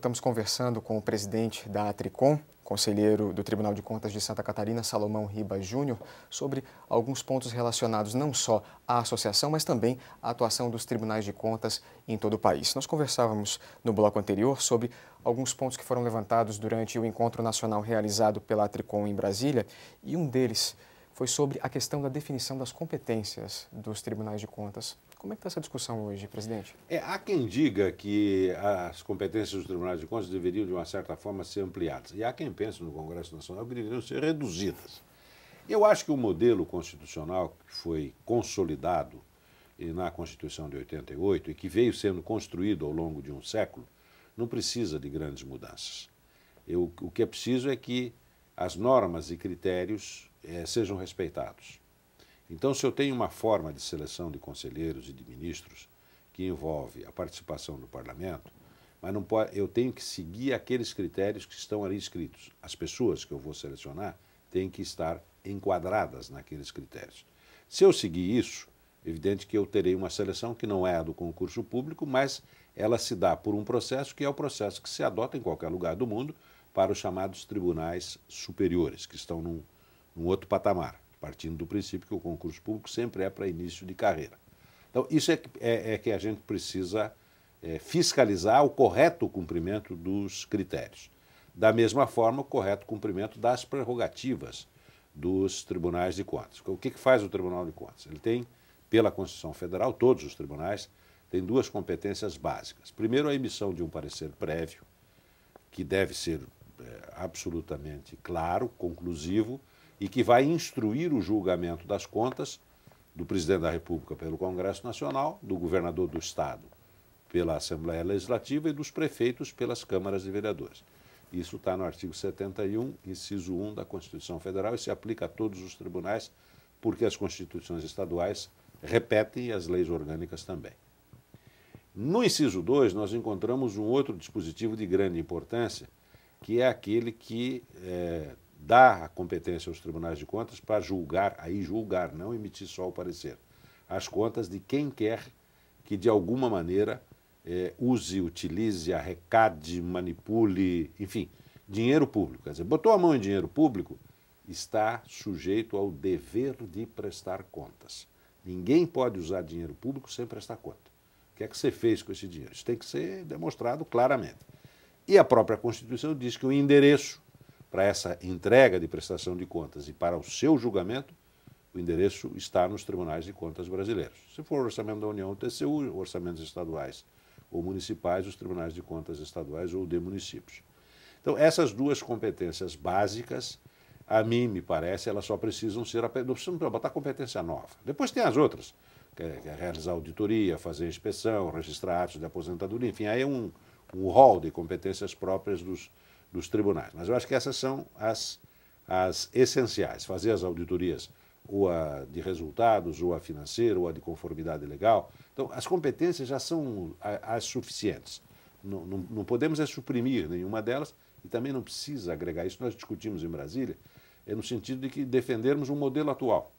estamos conversando com o presidente da Atricom, conselheiro do Tribunal de Contas de Santa Catarina, Salomão Riba Júnior, sobre alguns pontos relacionados não só à associação, mas também à atuação dos tribunais de contas em todo o país. Nós conversávamos no bloco anterior sobre alguns pontos que foram levantados durante o encontro nacional realizado pela Atricom em Brasília, e um deles foi sobre a questão da definição das competências dos tribunais de contas. Como é que está essa discussão hoje, presidente? Há quem diga que as competências dos tribunais de contas deveriam, de uma certa forma, ser ampliadas. E há quem pense no Congresso Nacional que deveriam ser reduzidas. Eu acho que o modelo constitucional que foi consolidado na Constituição de 88 e que veio sendo construído ao longo de um século não precisa de grandes mudanças. O que é preciso é que as normas e critérios sejam respeitados. Então, se eu tenho uma forma de seleção de conselheiros e de ministros que envolve a participação do parlamento, mas não pode, eu tenho que seguir aqueles critérios que estão ali escritos. As pessoas que eu vou selecionar têm que estar enquadradas naqueles critérios. Se eu seguir isso, é evidente que eu terei uma seleção que não é a do concurso público, mas ela se dá por um processo que é o processo que se adota em qualquer lugar do mundo para os chamados tribunais superiores, que estão num outro patamar, partindo do princípio que o concurso público sempre é para início de carreira. Então, isso é que a gente precisa fiscalizar o correto cumprimento dos critérios. Da mesma forma, o correto cumprimento das prerrogativas dos tribunais de contas. O que faz o Tribunal de Contas? Ele tem, pela Constituição Federal, todos os tribunais têm duas competências básicas. Primeiro, a emissão de um parecer prévio, que deve ser absolutamente claro, conclusivo, e que vai instruir o julgamento das contas do presidente da República pelo Congresso Nacional, do governador do Estado pela Assembleia Legislativa e dos prefeitos pelas câmaras de vereadores. Isso está no artigo 71, inciso 1 da Constituição Federal, e se aplica a todos os tribunais, porque as constituições estaduais repetem as leis orgânicas também. No inciso 2, nós encontramos um outro dispositivo de grande importância, que é aquele que dá a competência aos tribunais de contas para julgar, não emitir só o parecer, as contas de quem quer que, de alguma maneira, use, utilize, arrecade, manipule, enfim, dinheiro público. Quer dizer, botou a mão em dinheiro público, está sujeito ao dever de prestar contas. Ninguém pode usar dinheiro público sem prestar conta. O que é que você fez com esse dinheiro? Isso tem que ser demonstrado claramente. E a própria Constituição diz que o endereço para essa entrega de prestação de contas e para o seu julgamento, o endereço está nos tribunais de contas brasileiros. Se for o orçamento da União, o TCU, orçamentos estaduais ou municipais, os tribunais de contas estaduais ou de municípios. Então, essas duas competências básicas, a mim me parece, elas só precisam ser, não precisam botar competência nova. Depois tem as outras, que é realizar auditoria, fazer inspeção, registrar atos de aposentadoria, enfim, aí é um rol de competências próprias dos tribunais. Mas eu acho que essas são as essenciais. Fazer as auditorias, ou a de resultados, ou a financeira, ou a de conformidade legal. Então, as competências já são as suficientes. Não podemos suprimir nenhuma delas e também não precisa agregar. Isso nós discutimos em Brasília, no sentido de que defendermos um modelo atual.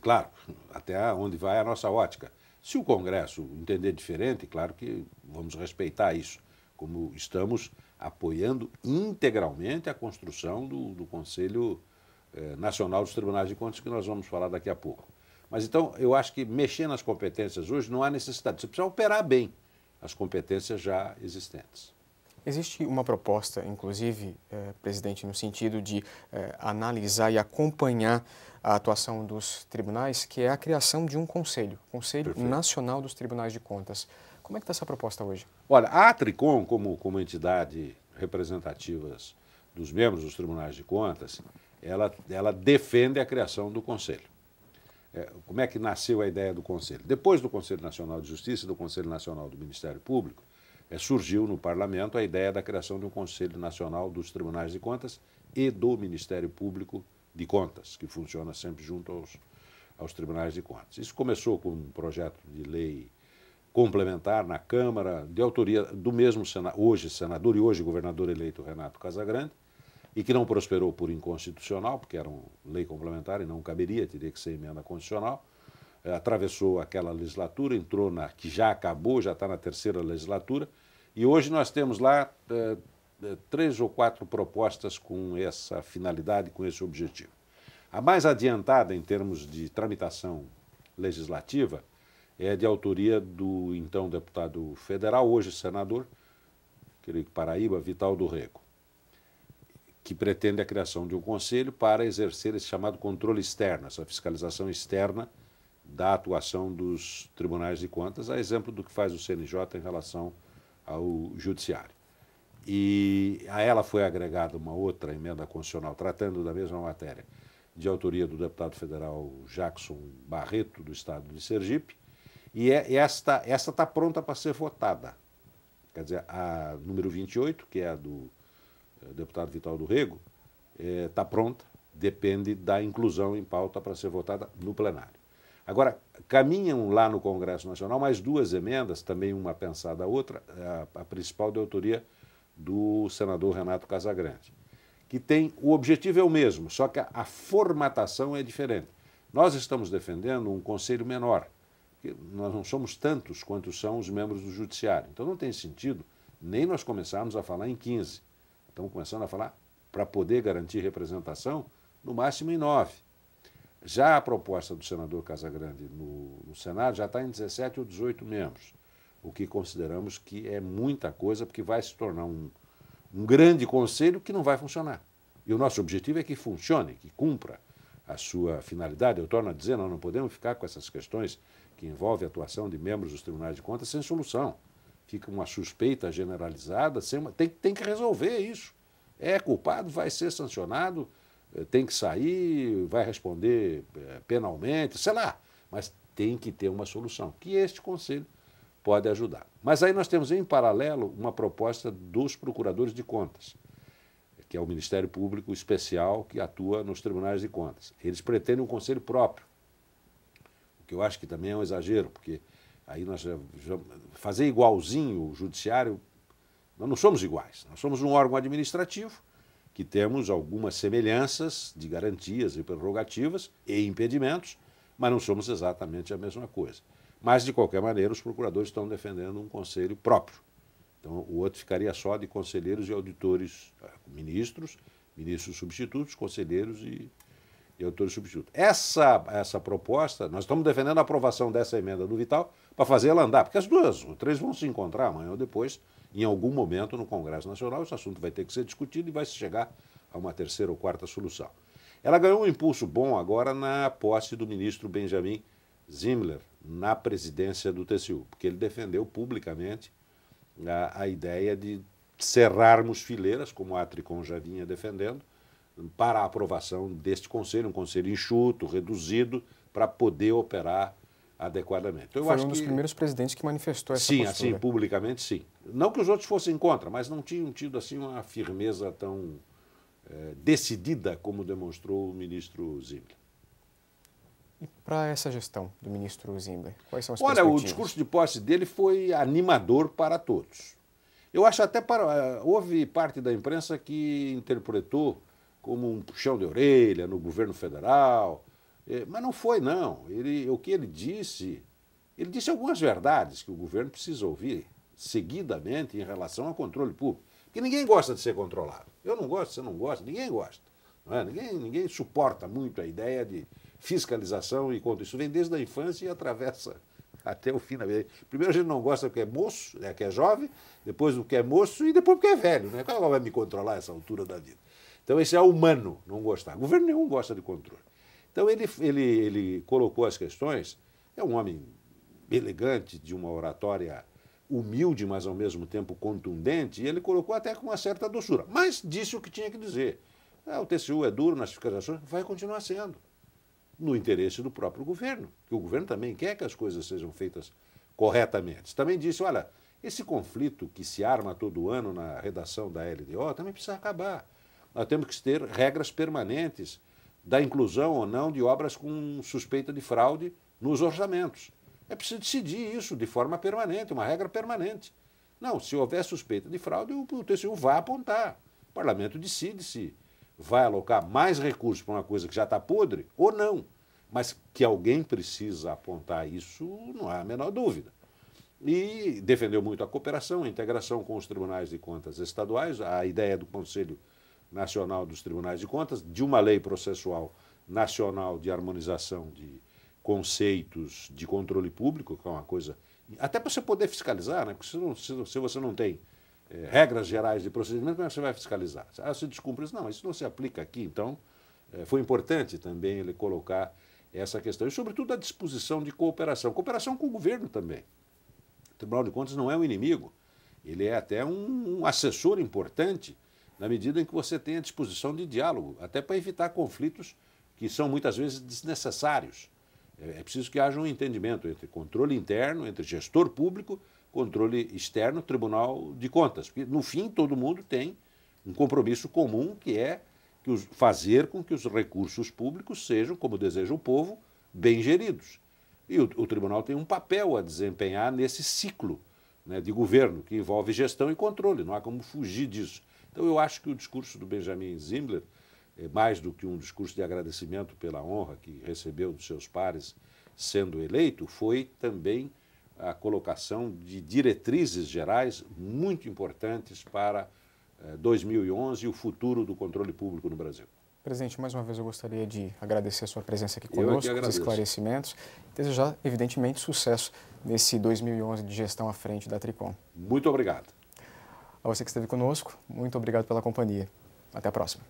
Claro, até onde vai a nossa ótica. Se o Congresso entender diferente, claro que vamos respeitar isso, como estamos apoiando integralmente a construção do Conselho Nacional dos Tribunais de Contas, que nós vamos falar daqui a pouco. Mas então, eu acho que mexer nas competências hoje não há necessidade. Você precisa operar bem as competências já existentes. Existe uma proposta, inclusive, presidente, no sentido de analisar e acompanhar a atuação dos tribunais, que é a criação de um Conselho Nacional dos Tribunais de Contas. Como é que está essa proposta hoje? Olha, a Atricom, como entidade representativa dos membros dos tribunais de contas, ela defende a criação do Conselho. Como é que nasceu a ideia do Conselho? Depois do Conselho Nacional de Justiça e do Conselho Nacional do Ministério Público, surgiu no Parlamento a ideia da criação de um Conselho Nacional dos Tribunais de Contas e do Ministério Público de Contas, que funciona sempre junto aos tribunais de contas. Isso começou com um projeto de lei complementar na Câmara, de autoria do mesmo hoje senador e hoje governador eleito Renato Casagrande, e que não prosperou por inconstitucional, porque era uma lei complementar e não caberia, teria que ser emenda constitucional. Atravessou aquela legislatura, entrou na que já acabou, já está na terceira legislatura, E hoje nós temos lá 3 ou 4 propostas com essa finalidade, com esse objetivo. A mais adiantada em termos de tramitação legislativa é de autoria do então deputado federal, hoje senador, creio que Paraíba, Vital do Rego, que pretende a criação de um conselho para exercer esse chamado controle externo, essa fiscalização externa da atuação dos tribunais de contas, a exemplo do que faz o CNJ em relação ao judiciário. E a ela foi agregada uma outra emenda constitucional tratando da mesma matéria, de autoria do deputado federal Jackson Barreto, do estado de Sergipe, e esta está pronta para ser votada. Quer dizer, a número 28, que é a do deputado Vital do Rego, está pronta, depende da inclusão em pauta para ser votada no plenário. Agora, caminham lá no Congresso Nacional mais 2 emendas, também uma pensada a outra, a principal de autoria do senador Renato Casagrande, que tem, o objetivo é o mesmo, só que a formatação é diferente. Nós estamos defendendo um conselho menor, porque nós não somos tantos quanto são os membros do Judiciário. Então não tem sentido nem nós começarmos a falar em 15. Estamos começando a falar, para poder garantir representação, no máximo em 9. Já a proposta do senador Casagrande no Senado já está em 17 ou 18 membros, o que consideramos que é muita coisa, porque vai se tornar um grande conselho que não vai funcionar. E o nosso objetivo é que funcione, que cumpra a sua finalidade. Eu torno a dizer, nós não podemos ficar com essas questões que envolvem a atuação de membros dos tribunais de contas sem solução. Fica uma suspeita generalizada, tem que resolver isso. É culpado, vai ser sancionado, tem que sair, vai responder penalmente, sei lá, mas tem que ter uma solução, que este conselho pode ajudar. Mas aí nós temos, em paralelo, uma proposta dos procuradores de contas, que é o Ministério Público Especial que atua nos tribunais de contas. Eles pretendem um conselho próprio, o que eu acho que também é um exagero, porque aí nós já fazer igualzinho o judiciário, nós não somos iguais, nós somos um órgão administrativo que temos algumas semelhanças de garantias e prerrogativas e impedimentos, mas não somos exatamente a mesma coisa. Mas, de qualquer maneira, os procuradores estão defendendo um conselho próprio. Então, o outro ficaria só de conselheiros e auditores, ministros substitutos, conselheiros e auditores substitutos. Essa proposta, nós estamos defendendo a aprovação dessa emenda do Vital para fazer ela andar, porque as 3 vão se encontrar amanhã ou depois, em algum momento no Congresso Nacional, esse assunto vai ter que ser discutido e vai se chegar a uma 3ª ou 4ª solução. Ela ganhou um impulso bom agora na posse do ministro Benjamin Zimler na presidência do TCU, porque ele defendeu publicamente a ideia de cerrarmos fileiras, como a Atricom já vinha defendendo, para a aprovação deste conselho, um conselho enxuto, reduzido, para poder operar adequadamente. Então, Foi um dos primeiros presidentes que manifestou essa postura. Sim, assim, publicamente, sim. Não que os outros fossem contra, mas não tinham tido assim uma firmeza tão decidida como demonstrou o ministro Zimler. E para essa gestão do ministro Zimler, quais são as perspectivas? Olha, o discurso de posse dele foi animador para todos. Eu acho até houve parte da imprensa que interpretou como um puxão de orelha no governo federal, mas não foi, não. O que ele disse algumas verdades que o governo precisa ouvir seguidamente em relação ao controle público. Porque ninguém gosta de ser controlado. Eu não gosto, você não gosta, ninguém gosta. Não é? Ninguém suporta muito a ideia de fiscalização e controle. Isso vem desde a infância e atravessa até o fim da vida. Primeiro a gente não gosta porque é moço, que é jovem, depois porque é moço e depois porque é velho. Né? Qual vai me controlar a essa altura da vida? Então esse é humano, não gostar. Governo nenhum gosta de controle. Então ele colocou as questões, é um homem elegante, de uma oratória humilde, mas ao mesmo tempo contundente, e ele colocou até com uma certa doçura, mas disse o que tinha que dizer. O TCU é duro nas fiscalizações, vai continuar sendo, no interesse do próprio governo, que o governo também quer que as coisas sejam feitas corretamente. Também disse, olha, esse conflito que se arma todo ano na redação da LDO também precisa acabar. Nós temos que ter regras permanentes da inclusão ou não de obras com suspeita de fraude nos orçamentos. É preciso decidir isso de forma permanente, uma regra permanente. Não, se houver suspeita de fraude, o TCU vai apontar. O parlamento decide se vai alocar mais recursos para uma coisa que já está podre ou não. Mas que alguém precisa apontar isso, não há a menor dúvida. e defendeu muito a cooperação, a integração com os tribunais de contas estaduais, a ideia do Conselho Nacional dos Tribunais de Contas, de uma lei processual nacional de harmonização de conceitos de controle público, que é uma coisa... Até para você poder fiscalizar, né? Porque se você não tem regras gerais de procedimento, como é que você vai fiscalizar? Você descumpre isso? Não, isso não se aplica aqui. Então, foi importante também ele colocar essa questão. E, sobretudo, a disposição de cooperação. Cooperação com o governo também. O Tribunal de Contas não é um inimigo. Ele é até um assessor importante na medida em que você tem a disposição de diálogo, até para evitar conflitos que são muitas vezes desnecessários. É preciso que haja um entendimento entre controle interno, entre gestor público, controle externo, Tribunal de Contas. Porque, no fim, todo mundo tem um compromisso comum, que é fazer com que os recursos públicos sejam, como deseja o povo, bem geridos. E o tribunal tem um papel a desempenhar nesse ciclo, né, de governo, que envolve gestão e controle, não há como fugir disso. Então, eu acho que o discurso do Benjamin Zimler, mais do que um discurso de agradecimento pela honra que recebeu dos seus pares sendo eleito, foi também a colocação de diretrizes gerais muito importantes para 2011 e o futuro do controle público no Brasil. Presidente, mais uma vez eu gostaria de agradecer a sua presença aqui conosco, os esclarecimentos, e desejar, evidentemente, sucesso nesse 2011 de gestão à frente da Tricom. Muito obrigado. A você que esteve conosco, muito obrigado pela companhia. Até a próxima.